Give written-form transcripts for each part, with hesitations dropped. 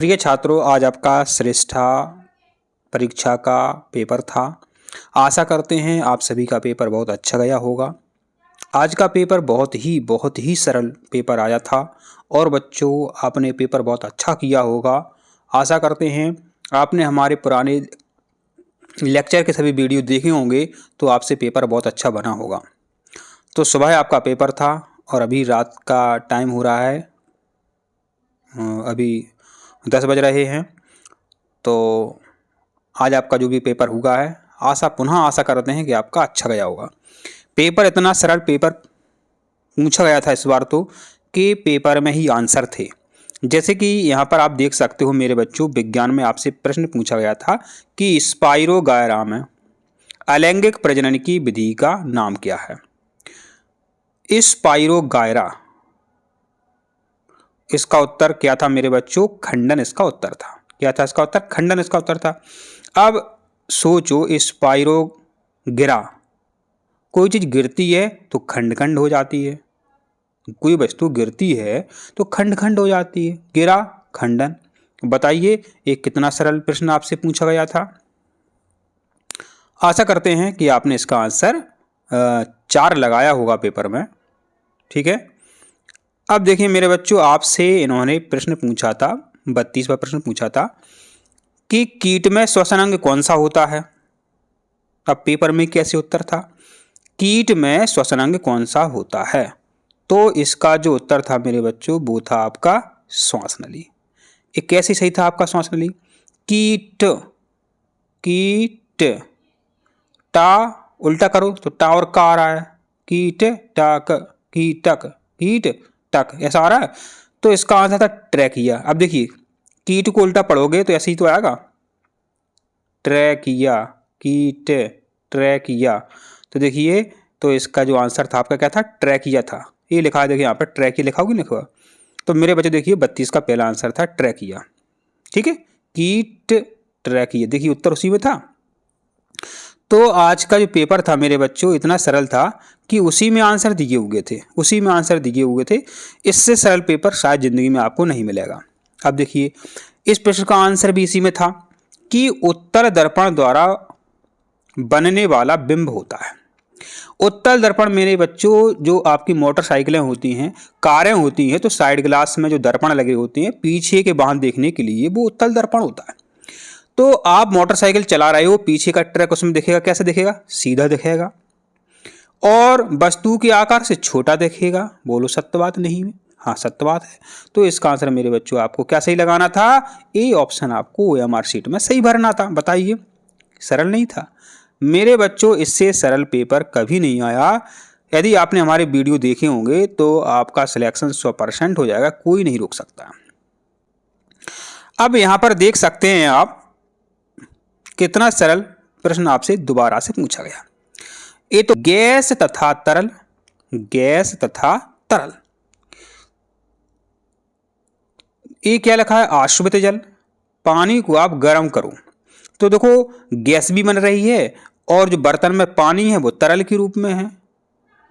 प्रिय छात्रों, आज आपका श्रेष्ठा परीक्षा का पेपर था। आशा करते हैं आप सभी का पेपर बहुत अच्छा गया होगा। आज का पेपर बहुत ही सरल पेपर आया था और बच्चों आपने पेपर बहुत अच्छा किया होगा। आशा करते हैं आपने हमारे पुराने लेक्चर के सभी वीडियो देखे होंगे तो आपसे पेपर बहुत अच्छा बना होगा। तो सुबह आपका पेपर था और अभी रात का टाइम हो रहा है, अभी 10 बज रहे हैं। तो आज आपका जो भी पेपर हुआ है, पुनः आशा करते हैं कि आपका अच्छा गया होगा। पेपर इतना सरल पेपर पूछा गया था इस बार तो कि पेपर में ही आंसर थे। जैसे कि यहाँ पर आप देख सकते हो मेरे बच्चों, विज्ञान में आपसे प्रश्न पूछा गया था कि स्पाइरोगायरा में अलैंगिक प्रजनन की विधि का नाम क्या है। स्पाइरोगायरा, इसका उत्तर क्या था मेरे बच्चों? खंडन इसका उत्तर था। क्या था इसका उत्तर? खंडन इसका उत्तर था। अब सोचो, स्पाइरो गिरा, कोई चीज गिरती है तो खंड खंड हो जाती है, कोई वस्तु गिरती है तो खंड खंड हो जाती है, गिरा खंडन। बताइए एक कितना सरल प्रश्न आपसे पूछा गया था। आशा करते हैं कि आपने इसका आंसर 4 लगाया होगा पेपर में। ठीक है, अब देखिए मेरे बच्चों, आपसे इन्होंने प्रश्न पूछा था, 32वां प्रश्न पूछा था कि कीट में श्वसन अंग कौन सा होता है। अब पेपर में कैसे उत्तर था? कीट में श्वसन अंग कौन सा होता है? तो इसका जो उत्तर था मेरे बच्चों वो था आपका श्वास नली। ये कैसे सही था आपका श्वास नली? कीट, कीट, टा उल्टा करो तो टा और का आ रहा है, कीट टक, कीटक, कीट टक, ऐसा आ रहा है। तो इसका आंसर था ट्रैकिया। अब देखिए कीट को उल्टा पढ़ोगे तो ऐसे ही तो आएगा, ट्रैकिया, कीट, ट्रैकिया। तो देखिए, तो इसका जो आंसर था आपका क्या था? ट्रैकिया था। ये लिखा है, देखिए यहाँ पर ट्रैकिया लिखा होगा, लिखा। तो मेरे बच्चे देखिए 32 का पहला आंसर था ट्रैकिया। ठीक है, कीट ट्रैकिया, देखिए उत्तर उसी में था। तो आज का जो पेपर था मेरे बच्चों इतना सरल था कि उसी में आंसर दिए हुए थे, उसी में आंसर दिए हुए थे। इससे सरल पेपर शायद जिंदगी में आपको नहीं मिलेगा। अब देखिए इस प्रश्न का आंसर भी इसी में था कि उत्तल दर्पण द्वारा बनने वाला बिंब होता है। उत्तल दर्पण मेरे बच्चों, जो आपकी मोटरसाइकिलें होती हैं, कारें होती हैं, तो साइड ग्लास में जो दर्पण लगे होते हैं पीछे के वाहन देखने के लिए, वो उत्तल दर्पण होता है। तो आप मोटरसाइकिल चला रहे हो, पीछे का ट्रक उसमें दिखेगा, कैसे दिखेगा? सीधा दिखेगा और वस्तु के आकार से छोटा दिखेगा। बोलो सत्य बात नहीं है? हाँ सत्य बात है। तो इसका आंसर मेरे बच्चों आपको क्या सही लगाना था? ए ऑप्शन आपको OMR शीट में सही भरना था। बताइए, सरल नहीं था मेरे बच्चों? इससे सरल पेपर कभी नहीं आया। यदि आपने हमारे वीडियो देखे होंगे तो आपका सिलेक्शन 100% हो जाएगा, कोई नहीं रोक सकता। अब यहां पर देख सकते हैं आप कितना सरल प्रश्न आपसे दोबारा से पूछा गया। ये तो गैस तथा तरल, गैस तथा तरल, ये क्या लिखा है? आश्रित जल, पानी को आप गर्म करो तो देखो गैस भी बन रही है और जो बर्तन में पानी है वो तरल के रूप में है।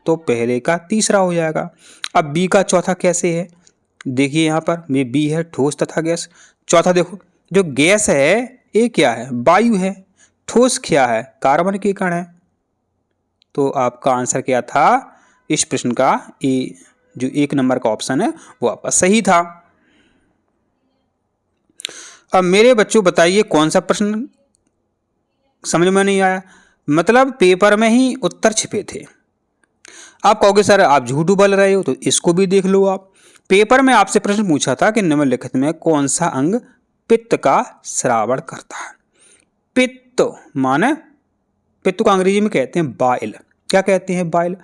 तो पहले का तीसरा हो जाएगा। अब बी का चौथा कैसे है? देखिए यहां पर ये बी है, ठोस तथा गैस। चौथा देखो, जो गैस है ये क्या है? वायु है। ठोस क्या है? कार्बन के कण है। तो आपका आंसर क्या था इस प्रश्न का? ए, जो 1 नंबर का ऑप्शन है वो आपका सही था। अब मेरे बच्चों बताइए कौन सा प्रश्न समझ में नहीं आया? मतलब पेपर में ही उत्तर छिपे थे। आप कहोगे सर आप झूठ बोल रहे हो, तो इसको भी देख लो आप। पेपर में आपसे प्रश्न पूछा था कि निम्नलिखित में कौन सा अंग पित्त का श्रावण करता है। पित्त माने, पित्त को अंग्रेजी में कहते हैं बाइल। क्या कहते हैं? बाइल।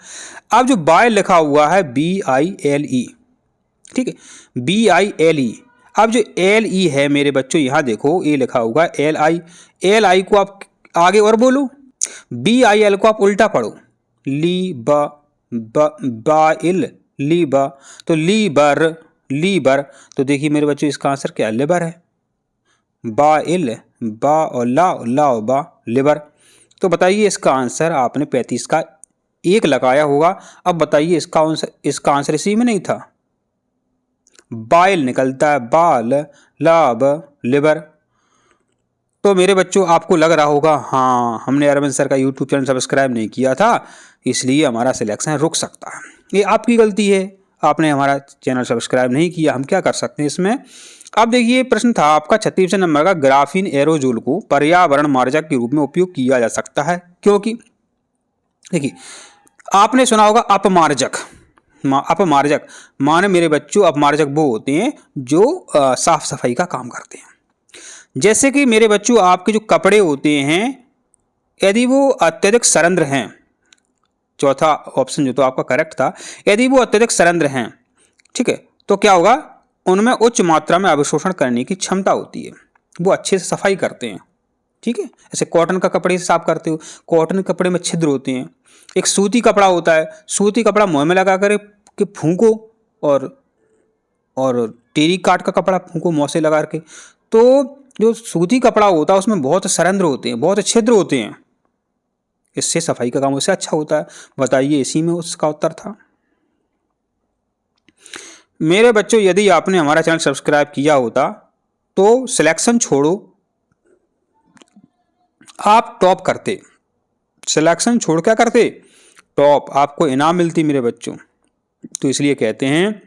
अब जो बाइल लिखा हुआ है BILE, ठीक है, BILE। अब जो LE है मेरे बच्चों, यहां देखो ये लिखा हुआ LI। LI को आप आगे और बोलो, BIL को आप उल्टा पढ़ो, ली बाइल, लीबा, तो लीबर, लीबर। तो देखिए मेरे बच्चों इसका आंसर क्या? लिवर है। बाइल, बा और ला बा, लिवर। तो बताइए इसका आंसर आपने 35 का 1 लगाया होगा। अब बताइए इसका आंसर इसी में नहीं था? बाइल निकलता है, बाल, लब, लिवर। तो मेरे बच्चों आपको लग रहा होगा हाँ हमने अरविंद सर का यूट्यूब चैनल सब्सक्राइब नहीं किया था इसलिए हमारा सिलेक्शन रुक सकता है। ये आपकी गलती है, आपने हमारा चैनल सब्सक्राइब नहीं किया, हम क्या कर सकते हैं इसमें। अब देखिए प्रश्न था आपका 36 नंबर का, ग्राफीन एरोजोल को पर्यावरण मार्जक के रूप में उपयोग किया जा सकता है क्योंकि, देखिए आपने सुना होगा अपमार्जक। अपमार्जक माने मेरे बच्चों अपमार्जक वो होते हैं जो साफ सफाई का काम करते हैं। जैसे कि मेरे बच्चों आपके जो कपड़े होते हैं यदि वो अत्यधिक सरंध्र हैं, चौथा ऑप्शन जो तो आपका करेक्ट था, यदि वो अत्यधिक सरंध्र हैं, ठीक है, तो क्या होगा, उनमें उच्च मात्रा में अवशोषण करने की क्षमता होती है, वो अच्छे से सफाई करते हैं, ठीक है। ऐसे कॉटन का कपड़े से साफ करते हो, कॉटन के कपड़े में छिद्र होते हैं। एक सूती कपड़ा होता है, सूती कपड़ा मुंह में लगा कर के फूंको और टेरी काट का कपड़ा फूंको मुंह से लगा के, तो जो सूती कपड़ा होता है उसमें बहुत सरंध्र होते हैं, बहुत छिद्र होते हैं, इससे सफाई का काम उससे अच्छा होता है। बताइए इसी में उसका उत्तर था। मेरे बच्चों यदि आपने हमारा चैनल सब्सक्राइब किया होता तो सिलेक्शन छोड़ो आप टॉप करते, सिलेक्शन छोड़ क्या करते, टॉप, आपको इनाम मिलती मेरे बच्चों। तो इसलिए कहते हैं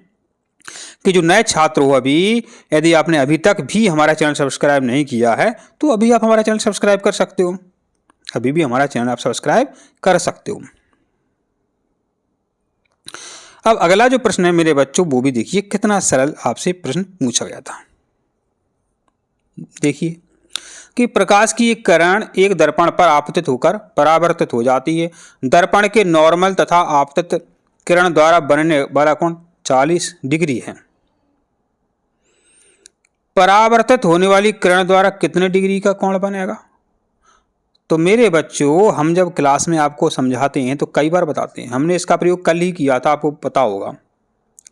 कि जो नए छात्र हो अभी, यदि आपने अभी तक भी हमारा चैनल सब्सक्राइब नहीं किया है तो अभी आप हमारा चैनल सब्सक्राइब कर सकते हो, अभी भी हमारा चैनल आप सब्सक्राइब कर सकते हो। अब अगला जो प्रश्न है मेरे बच्चों वो भी देखिए कितना सरल आपसे प्रश्न पूछा गया था। देखिए कि प्रकाश की एक किरण एक दर्पण पर आपतित होकर परावर्तित हो जाती है। दर्पण के नॉर्मल तथा आपतित किरण द्वारा बनने वाला कोण 40 डिग्री है। परावर्तित होने वाली किरण द्वारा कितने डिग्री का कोण बनेगा। तो मेरे बच्चों हम जब क्लास में आपको समझाते हैं तो कई बार बताते हैं, हमने इसका प्रयोग कल ही किया था, आपको पता होगा,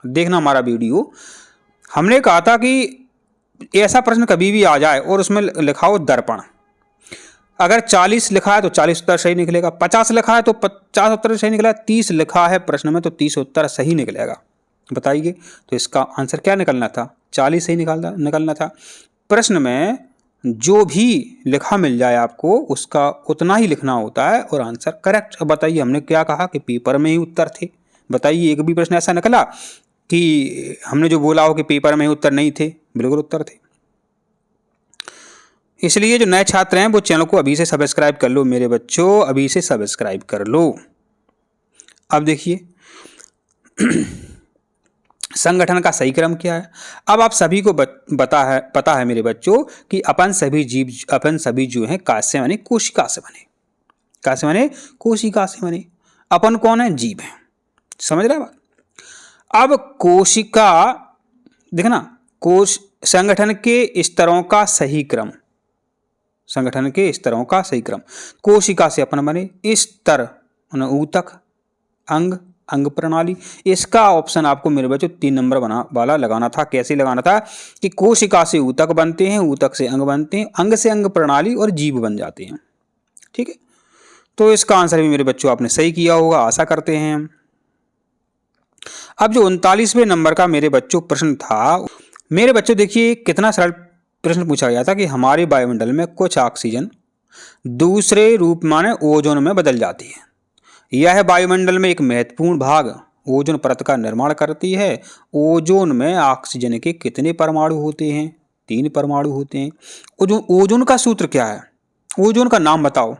देखना हमारा वीडियो। हमने कहा था कि ऐसा प्रश्न कभी भी आ जाए और उसमें लिखा हो दर्पण, अगर 40 लिखा है तो 40 उत्तर सही निकलेगा, 50 लिखा है तो 50 उत्तर सही निकलेगा, 30 लिखा है प्रश्न में तो 30 उत्तर सही निकलेगा। बताइए तो इसका आंसर क्या निकलना था, 40 सही निकलना था। प्रश्न में जो भी लिखा मिल जाए आपको उसका उतना ही लिखना होता है और आंसर करेक्ट। अब बताइए हमने क्या कहा कि पेपर में ही उत्तर थे। बताइए एक भी प्रश्न ऐसा निकला कि हमने जो बोला हो कि पेपर में ही उत्तर नहीं थे, बिल्कुल उत्तर थे। इसलिए जो नए छात्र हैं वो चैनल को अभी से सब्सक्राइब कर लो मेरे बच्चों, अभी से सब्सक्राइब कर लो। अब देखिए संगठन का सही क्रम क्या है। अब आप सभी को पता है मेरे बच्चों कि अपन सभी जो हैं काश से बने, कोशिका से बने, काश से बने, कोशिका से बने। अपन कौन है, जीव है, समझ रहे बात। अब कोशिका देखना, कोश संगठन के स्तरों का सही क्रम, संगठन के स्तरों का सही क्रम, कोशिका से अपन बने, स्तर ऊतक, अंग, अंग प्रणाली। इसका ऑप्शन आपको मेरे बच्चों 3 नंबर वाला लगाना था। कैसे लगाना था कि कोशिका से ऊतक बनते हैं, ऊतक से अंग बनते हैं, अंग से अंग प्रणाली और जीव बन जाते हैं, ठीक है। तो इसका आंसर भी मेरे बच्चों आपने सही किया होगा, आशा करते हैं हम। अब जो 39वें नंबर का मेरे बच्चों प्रश्न था, मेरे बच्चों देखिए कितना सरल प्रश्न पूछा गया था कि हमारे वायुमंडल में कुछ ऑक्सीजन दूसरे रूप माने ओजोन में बदल जाती है। यह वायुमंडल में एक महत्वपूर्ण भाग ओजोन परत का निर्माण करती है। ओजोन में ऑक्सीजन के कितने परमाणु होते हैं, 3 परमाणु होते हैं। ओजोन का सूत्र क्या है, ओजोन का नाम बताओ।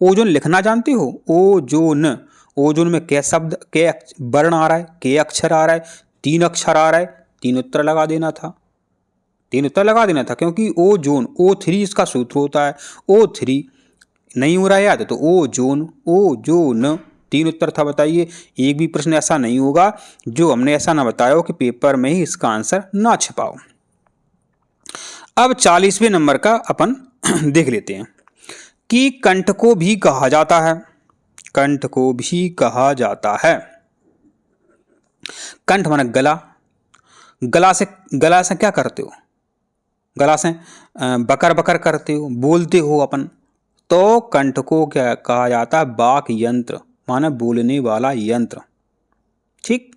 ओजोन लिखना जानते हो, ओजोन, ओजोन में क्या शब्द, क्या वर्ण आ रहा है, क्या अक्षर आ रहा है, 3 अक्षर आ रहा है, 3 उत्तर लगा देना था, 3 उत्तर लगा देना था क्योंकि ओजोन O3 इसका सूत्र होता है। O3 नहीं हो रहा है याद तो ओजोन, ओजोन 3 उत्तर था। बताइए एक भी प्रश्न ऐसा नहीं होगा जो हमने ऐसा ना बताया हो कि पेपर में ही इसका आंसर ना छिपाओ। अब 40वें नंबर का अपन देख लेते हैं कि कंठ को भी कहा जाता है, कंठ को भी कहा जाता है। कंठ माने गला, गला से क्या करते हो, गला से बकर बकर करते हो, बोलते हो अपन, तो कंठ को क्या कहा जाता है, वाक यंत्र माने बोलने वाला यंत्र, ठीक।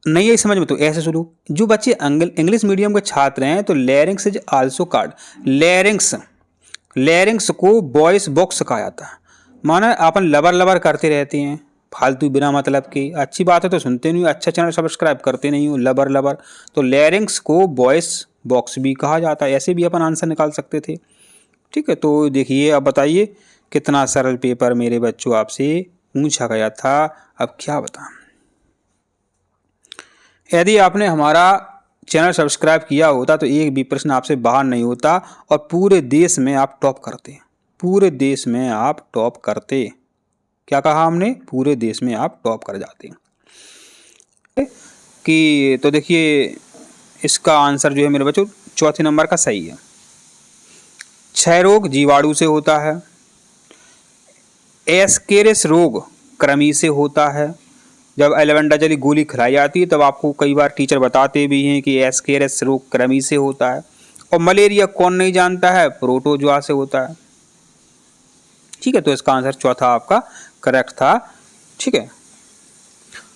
नहीं है समझ में तो ऐसे शुरू। जो बच्चे इंग्लिश मीडियम के छात्र हैं तो larynx is also called. Larynx को वॉइस बॉक्स कहा जाता है। माना अपन लबर लबर करते रहते हैं फालतू बिना मतलब की, अच्छी बात है तो सुनते नहीं हो, अच्छा चैनल सब्सक्राइब करते नहीं हो, लबर लबर, तो लेरिंग्स को वॉइस बॉक्स भी कहा जाता है। ऐसे भी अपन आंसर निकाल सकते थे। ठीक है, तो देखिए अब बताइए कितना सरल पेपर मेरे बच्चों आपसे पूछा गया था। अब क्या बता, यदि आपने हमारा चैनल सब्सक्राइब किया होता तो एक भी प्रश्न आपसे बाहर नहीं होता और पूरे देश में आप टॉप करते। पूरे देश में आप टॉप करते। क्या कहा हमने? पूरे देश में आप टॉप कर जाते कि। तो देखिए इसका आंसर जो है मेरे बच्चों चौथे नंबर का सही है। क्षय रोग जीवाणु से होता है। एस्केरिस रोग कृमि से होता है। जब एल्बेंडाजोल गोली खिलाई जाती है तब आपको कई बार टीचर बताते भी हैं कि एस्केरिस रोग कृमि से होता है। और मलेरिया कौन नहीं जानता है? प्रोटोजोआ से होता है। ठीक है, तो इसका आंसर चौथा आपका करेक्ट था। ठीक है,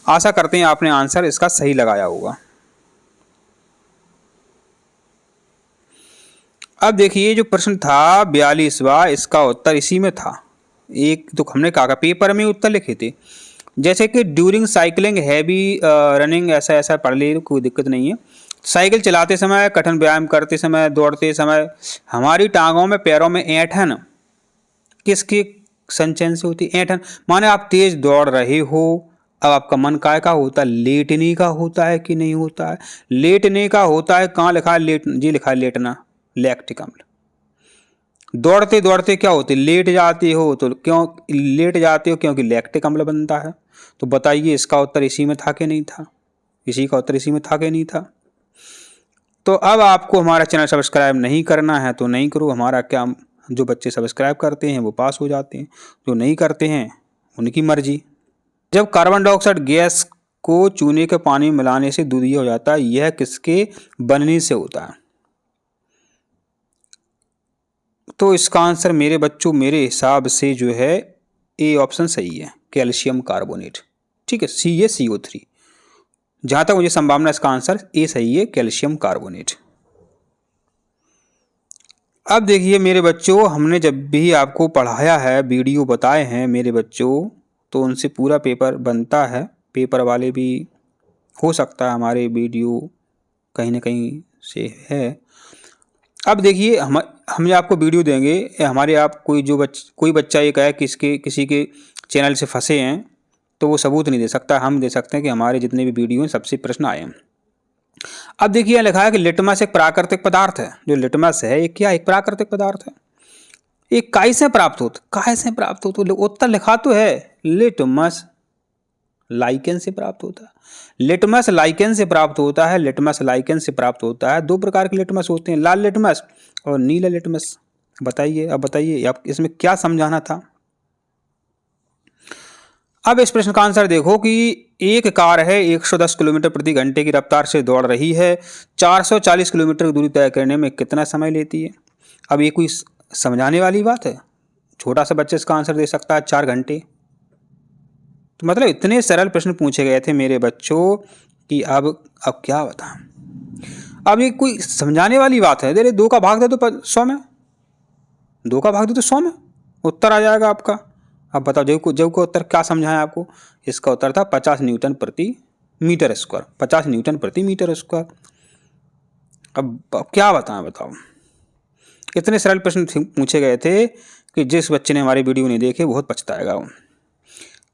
आशा करते हैं आपने आंसर इसका सही लगाया होगा। अब देखिए जो प्रश्न था 42वां, इसका उत्तर इसी में था। एक तो हमने कहा पेपर में उत्तर लिखे थे, जैसे कि ड्यूरिंग साइकिलिंग हैवी रनिंग, ऐसा ऐसा पढ़ ले, कोई दिक्कत नहीं है। साइकिल चलाते समय, कठिन व्यायाम करते समय, दौड़ते समय हमारी टांगों में पैरों में ऐंठन किसके संचयन से होती है? ऐंठन माने आप तेज दौड़ रहे हो, अब आपका मन काय का होता है? लेटने का होता है कि नहीं होता है? लेटने का होता है। कहाँ लिखा है? लेट, जी लिखा है लेटना, लैक्टिक अम्ल। दौड़ते दौड़ते क्या होते? लेट जाते हो, तो क्यों लेट जाते हो? क्योंकि लैक्टिक अम्ल बनता है। तो बताइए इसका उत्तर इसी में था कि नहीं था? इसी का उत्तर इसी में था कि नहीं था? तो अब आपको हमारा चैनल सब्सक्राइब नहीं करना है तो नहीं करो। हमारा क्या, जो बच्चे सब्सक्राइब करते हैं वो पास हो जाते हैं, जो नहीं करते हैं उनकी मर्जी। जब कार्बन डाइऑक्साइड गैस को चूने के पानी में मिलाने से दूधिया हो जाता है, यह किसके बनने से होता है? तो इसका आंसर मेरे बच्चों मेरे हिसाब से जो है ए ऑप्शन सही है, कैल्शियम कार्बोनेट। ठीक है, सी है CO3। जहां तक मुझे संभावना इसका आंसर ए सही है, कैल्शियम कार्बोनेट। अब देखिए मेरे बच्चों, हमने जब भी आपको पढ़ाया है, वीडियो बताए हैं मेरे बच्चों, तो उनसे पूरा पेपर बनता है। पेपर वाले भी हो सकता है हमारे वीडियो कहीं ना कहीं से है। अब देखिए हम आपको वीडियो देंगे, हमारे आप कोई बच्चा ये कहे किसी के चैनल से फंसे हैं तो वो सबूत नहीं दे सकता। हम दे सकते हैं कि हमारे जितने भी वीडियो हैं सबसे प्रश्न आए हैं। अब देखिए यह लिखा है कि लिटमस एक प्राकृतिक पदार्थ है। जो लिटमस है ये क्या? एक प्राकृतिक पदार्थ है। ये काय से प्राप्त होता? काय से प्राप्त होता? तो उत्तर लिखा तो है, लिटमस लाइकेन से प्राप्त होता है। लिटमस लाइकेन से प्राप्त होता है। लिटमस लाइकेन से प्राप्त होता है। दो प्रकार के लिटमस होते हैं, लाल लिटमस और नीला लिटमस। बताइए, अब बताइए आप इसमें क्या समझाना था? अब इस प्रश्न का आंसर देखो कि एक कार है 110 किलोमीटर प्रति घंटे की रफ्तार से दौड़ रही है, 440 किलोमीटर की दूरी तय करने में कितना समय लेती है? अब ये कोई समझाने वाली बात है? छोटा सा बच्चा इसका आंसर दे सकता है 4 घंटे। तो मतलब इतने सरल प्रश्न पूछे गए थे मेरे बच्चों कि अब क्या बताएं। अब ये कोई समझाने वाली बात है? दे 2 का भाग दे तो 100 में, 2 का भाग दे तो 100 में उत्तर आ जाएगा आपका। अब बताओ जब को उत्तर क्या समझाएं आपको? इसका उत्तर था 50 न्यूटन प्रति मीटर स्क्वायर। 50 न्यूटन प्रति मीटर स्क्वायर। अब क्या बताएं? बताओ, इतने सरल प्रश्न पूछे गए थे कि जिस बच्चे ने हमारी वीडियो नहीं देखे बहुत पछताएगा वो।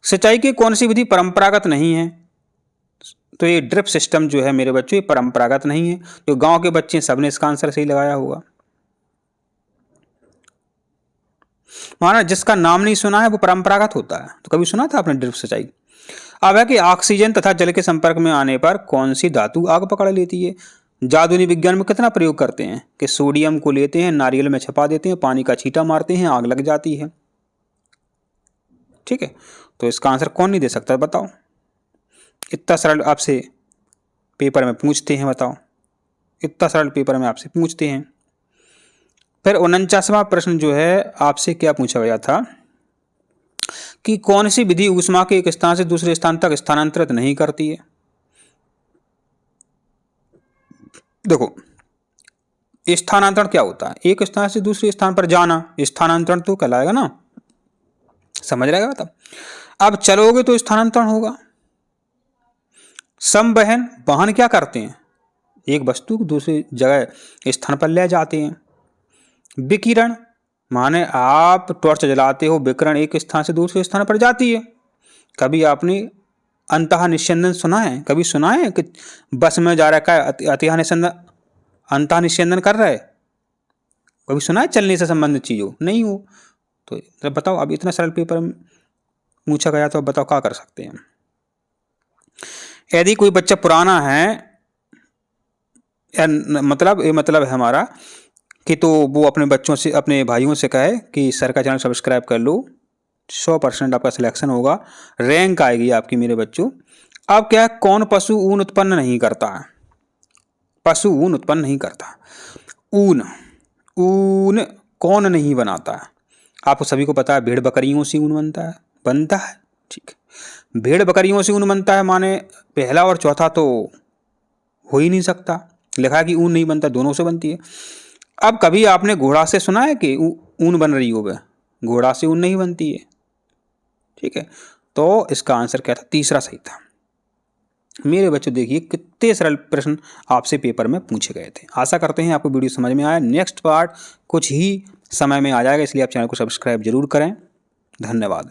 सिंचाई की कौन सी विधि परंपरागत नहीं है? तो ये ड्रिप सिस्टम जो है मेरे बच्चों ये परंपरागत नहीं है। जो गांव के बच्चे सबने इसका आंसर सही लगाया होगा। माना जिसका नाम नहीं सुना है वो परंपरागत होता है। तो कभी सुना था आपने ड्रिप सिंचाई? अब है कि ऑक्सीजन तथा जल के संपर्क में आने पर कौन सी धातु आग पकड़ लेती है? जादुनी विज्ञान में कितना प्रयोग करते हैं कि सोडियम को लेते हैं, नारियल में छिपा देते हैं, पानी का छींटा मारते हैं, आग लग जाती है। ठीक है, तो इसका आंसर कौन नहीं दे सकता? बताओ, इतना सरल आपसे पेपर में पूछते हैं। बताओ, इतना सरल पेपर में आपसे पूछते हैं। फिर 49वां प्रश्न जो है आपसे क्या पूछा गया था कि कौन सी विधि ऊष्मा के एक स्थान से दूसरे स्थान तक स्थानांतरित नहीं करती है? देखो स्थानांतरण क्या होता है, एक स्थान से दूसरे स्थान पर जाना, स्थानांतरण तो कहलाएगा ना, समझ रहेगा तब। अब चलोगे तो स्थानांतरण होगा। संवहन, वाहन क्या करते हैं, एक वस्तु को दूसरी जगह स्थान पर ले जाते हैं। विकिरण माने आप टॉर्च जलाते हो, विकिरण एक स्थान से दूसरे स्थान पर जाती है। कभी आपने अंतः निस्यंदन सुना है, कभी सुना है कि बस में जा रहा है अतिहा निस्यंदन, अंतः निस्यंदन कर रहा है, कभी सुना है चलने से संबंधित चीज हो, नहीं हो। तो बताओ, अब इतना सरल पेपर पूछा गया तो अब बताओ क्या कर सकते हैं। यदि कोई बच्चा पुराना है, मतलब ये मतलब है हमारा कि तो वो अपने बच्चों से, अपने भाइयों से कहे कि सर का चैनल सब्सक्राइब कर लो, 100% आपका सिलेक्शन होगा, रैंक आएगी आपकी मेरे बच्चों। अब क्या है, कौन पशु ऊन उत्पन्न नहीं करता है, पशु ऊन उत्पन्न नहीं करता, ऊन ऊन कौन नहीं बनाता है, आपको सभी को पता है भेड़ बकरियों से ऊन बनता है, ठीक है, भेड़ बकरियों से ऊन बनता है, माने पहला और चौथा तो हो ही नहीं सकता, लिखा है कि ऊन नहीं बनता, दोनों से बनती है। अब कभी आपने घोड़ा से सुना है कि ऊन बन रही हो, वह घोड़ा से ऊन नहीं बनती है, ठीक है। तो इसका आंसर क्या था, तीसरा सही था। मेरे बच्चों देखिए कितने सरल प्रश्न आपसे पेपर में पूछे गए थे। आशा करते हैं आपको वीडियो समझ में आया। नेक्स्ट पार्ट कुछ ही समय में आ जाएगा, इसलिए आप चैनल को सब्सक्राइब जरूर करें। धन्यवाद।